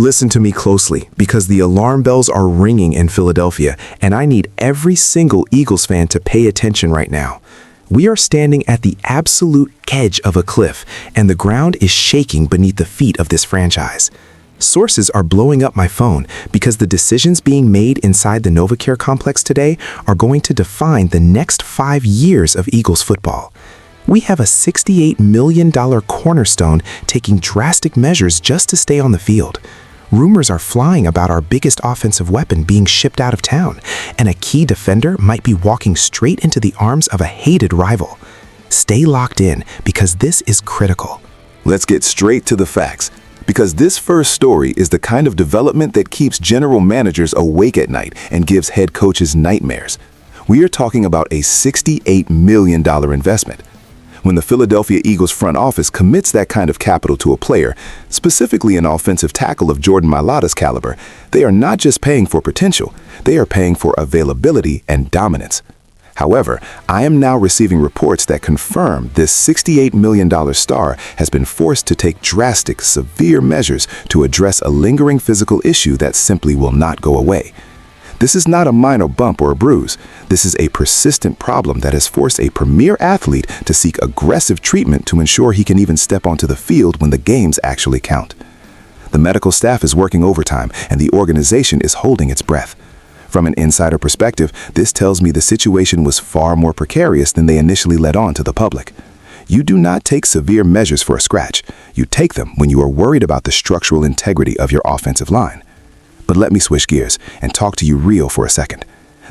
Listen to me closely, because the alarm bells are ringing in Philadelphia, and I need every single Eagles fan to pay attention right now. We are standing at the absolute edge of a cliff, and the ground is shaking beneath the feet of this franchise. Sources are blowing up my phone because the decisions being made inside the NovaCare complex today are going to define the next 5 years of Eagles football. We have a $68 million cornerstone taking drastic measures just to stay on the field. Rumors are flying about our biggest offensive weapon being shipped out of town, and a key defender might be walking straight into the arms of a hated rival. Stay locked in, because this is critical. Let's get straight to the facts, because this first story is the kind of development that keeps general managers awake at night and gives head coaches nightmares. We are talking about a $68 million investment. When the Philadelphia Eagles front office commits that kind of capital to a player, specifically an offensive tackle of Jordan Mailata's caliber, they are not just paying for potential, they are paying for availability and dominance. However, I am now receiving reports that confirm this $68 million star has been forced to take drastic, severe measures to address a lingering physical issue that simply will not go away. This is not a minor bump or a bruise. This is a persistent problem that has forced a premier athlete to seek aggressive treatment to ensure he can even step onto the field when the games actually count. The medical staff is working overtime, and the organization is holding its breath. From an insider perspective, this tells me the situation was far more precarious than they initially let on to the public. You do not take severe measures for a scratch. You take them when you are worried about the structural integrity of your offensive line. But let me switch gears and talk to you real for a second.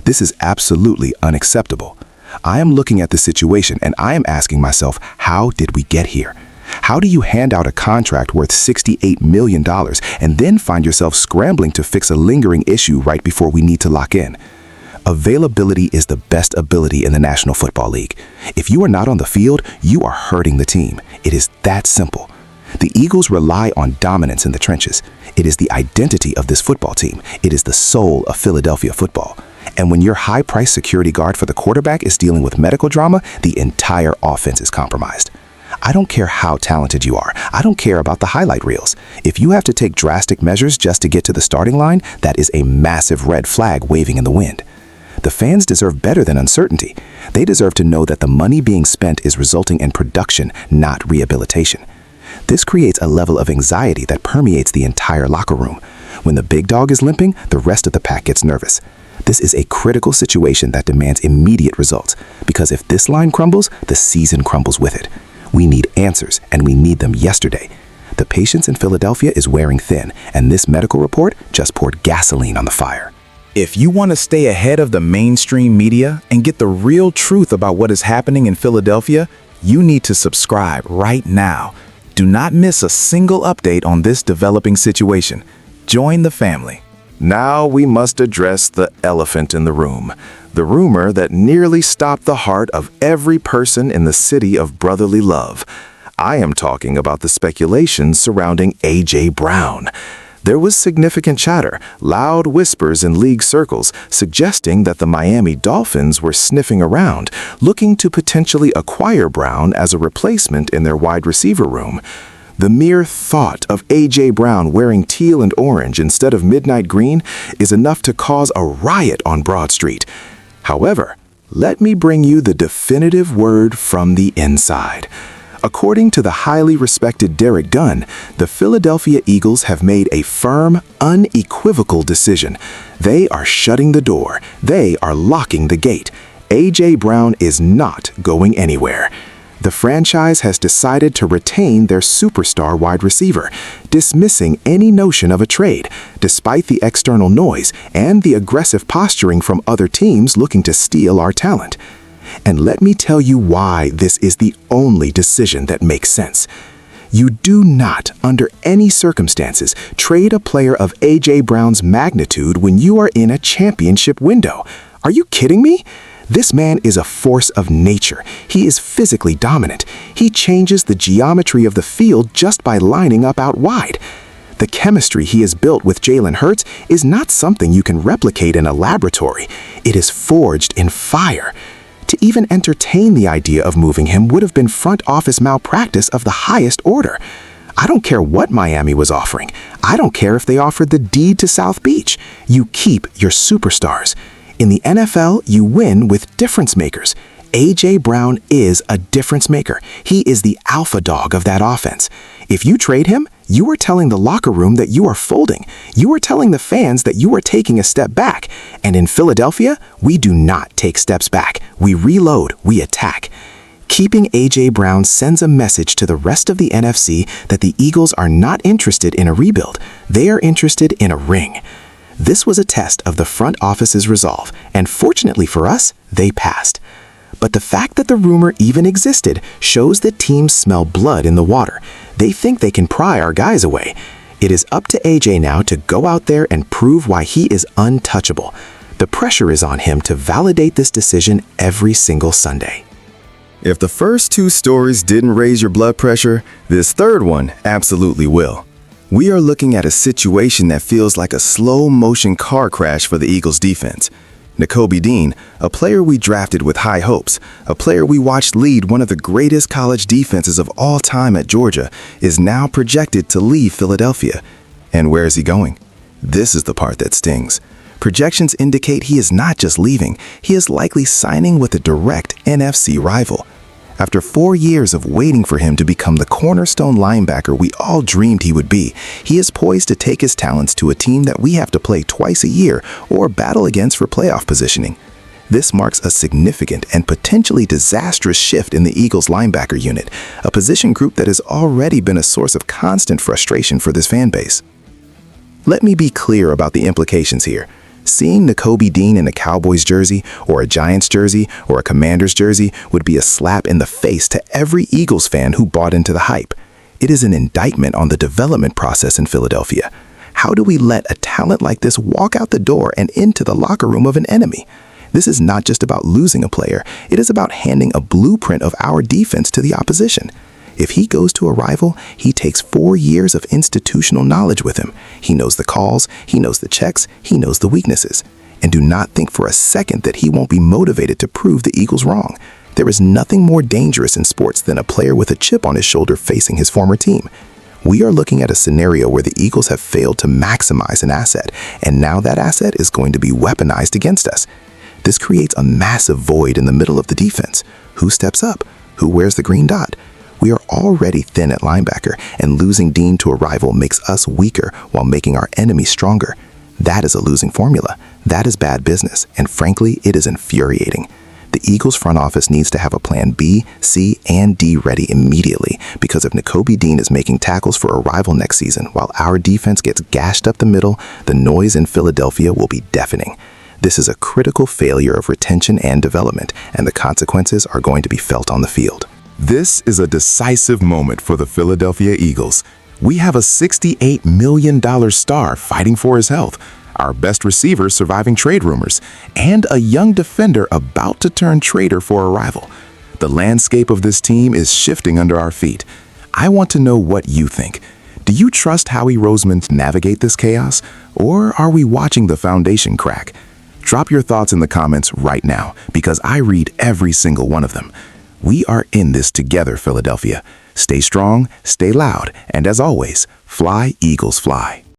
This is absolutely unacceptable. I am looking at the situation and I am asking myself, how did we get here? How do you hand out a contract worth $68 million and then find yourself scrambling to fix a lingering issue right before we need to lock in? Availability is the best ability in the National Football League. If you are not on the field, you are hurting the team. It is that simple. The Eagles rely on dominance in the trenches. It is the identity of this football team. It is the soul of Philadelphia football. And when your high-priced security guard for the quarterback is dealing with medical drama, the entire offense is compromised. I don't care how talented you are. I don't care about the highlight reels. If you have to take drastic measures just to get to the starting line, that is a massive red flag waving in the wind. The fans deserve better than uncertainty. They deserve to know that the money being spent is resulting in production, not rehabilitation. This creates a level of anxiety that permeates the entire locker room. When the big dog is limping, the rest of the pack gets nervous. This is a critical situation that demands immediate results, because if this line crumbles, the season crumbles with it. We need answers, and we need them yesterday. The patience in Philadelphia is wearing thin, and this medical report just poured gasoline on the fire. If you want to stay ahead of the mainstream media and get the real truth about what is happening in Philadelphia, you need to subscribe right now. Do not miss a single update on this developing situation. Join the family. Now we must address the elephant in the room, the rumor that nearly stopped the heart of every person in the city of brotherly love. I am talking about the speculations surrounding A.J. Brown. There was significant chatter, loud whispers in league circles, suggesting that the Miami Dolphins were sniffing around, looking to potentially acquire Brown as a replacement in their wide receiver room. The mere thought of A.J. Brown wearing teal and orange instead of midnight green is enough to cause a riot on Broad Street. However, let me bring you the definitive word from the inside. According to the highly respected Derek Dunn, the Philadelphia Eagles have made a firm, unequivocal decision. They are shutting the door. They are locking the gate. A.J. Brown is not going anywhere. The franchise has decided to retain their superstar wide receiver, dismissing any notion of a trade, despite the external noise and the aggressive posturing from other teams looking to steal our talent. And let me tell you why this is the only decision that makes sense. You do not, under any circumstances, trade a player of A.J. Brown's magnitude when you are in a championship window. Are you kidding me? This man is a force of nature. He is physically dominant. He changes the geometry of the field just by lining up out wide. The chemistry he has built with Jalen Hurts is not something you can replicate in a laboratory. It is forged in fire. To even entertain the idea of moving him would have been front office malpractice of the highest order. I don't care what Miami was offering. I don't care if they offered the deed to South Beach. You keep your superstars. In the NFL, you win with difference makers. A.J. Brown is a difference maker. He is the alpha dog of that offense. If you trade him, you are telling the locker room that you are folding. You are telling the fans that you are taking a step back. And in Philadelphia, we do not take steps back. We reload, we attack. Keeping A.J. Brown sends a message to the rest of the NFC that the Eagles are not interested in a rebuild. They are interested in a ring. This was a test of the front office's resolve, and fortunately for us, they passed. But the fact that the rumor even existed shows that teams smell blood in the water. They think they can pry our guys away. It is up to AJ now to go out there and prove why he is untouchable. The pressure is on him to validate this decision every single Sunday. If the first two stories didn't raise your blood pressure, this third one absolutely will. We are looking at a situation that feels like a slow-motion car crash for the Eagles defense. Nakobe Dean, a player we drafted with high hopes, a player we watched lead one of the greatest college defenses of all time at Georgia, is now projected to leave Philadelphia. And where is he going? This is the part that stings. Projections indicate he is not just leaving, he is likely signing with a direct NFC rival. After 4 years of waiting for him to become the cornerstone linebacker we all dreamed he would be, he is poised to take his talents to a team that we have to play twice a year or battle against for playoff positioning. This marks a significant and potentially disastrous shift in the Eagles linebacker unit, a position group that has already been a source of constant frustration for this fan base. Let me be clear about the implications here. Seeing Nakobe Dean in a Cowboys jersey, or a Giants jersey, or a Commanders jersey would be a slap in the face to every Eagles fan who bought into the hype. It is an indictment on the development process in Philadelphia. How do we let a talent like this walk out the door and into the locker room of an enemy? This is not just about losing a player, it is about handing a blueprint of our defense to the opposition. If he goes to a rival, he takes 4 years of institutional knowledge with him. He knows the calls, he knows the checks, he knows the weaknesses. And do not think for a second that he won't be motivated to prove the Eagles wrong. There is nothing more dangerous in sports than a player with a chip on his shoulder facing his former team. We are looking at a scenario where the Eagles have failed to maximize an asset, and now that asset is going to be weaponized against us. This creates a massive void in the middle of the defense. Who steps up? Who wears the green dot? We are already thin at linebacker, and losing Dean to a rival makes us weaker while making our enemy stronger. That is a losing formula. That is bad business, and frankly, it is infuriating. The Eagles front office needs to have a plan B, C, and D ready immediately, because if Nakobe Dean is making tackles for a rival next season while our defense gets gashed up the middle, the noise in Philadelphia will be deafening. This is a critical failure of retention and development, and the consequences are going to be felt on the field. This is a decisive moment for the Philadelphia Eagles. We have a $68 million star fighting for his health, our best receiver surviving trade rumors, and a young defender about to turn traitor for a rival. The landscape of this team is shifting under our feet. I want to know what you think. Do you trust Howie Roseman to navigate this chaos, or are we watching the foundation crack? Drop your thoughts in the comments right now, because I read every single one of them. We are in this together, Philadelphia. Stay strong, stay loud, and as always, fly, Eagles, fly.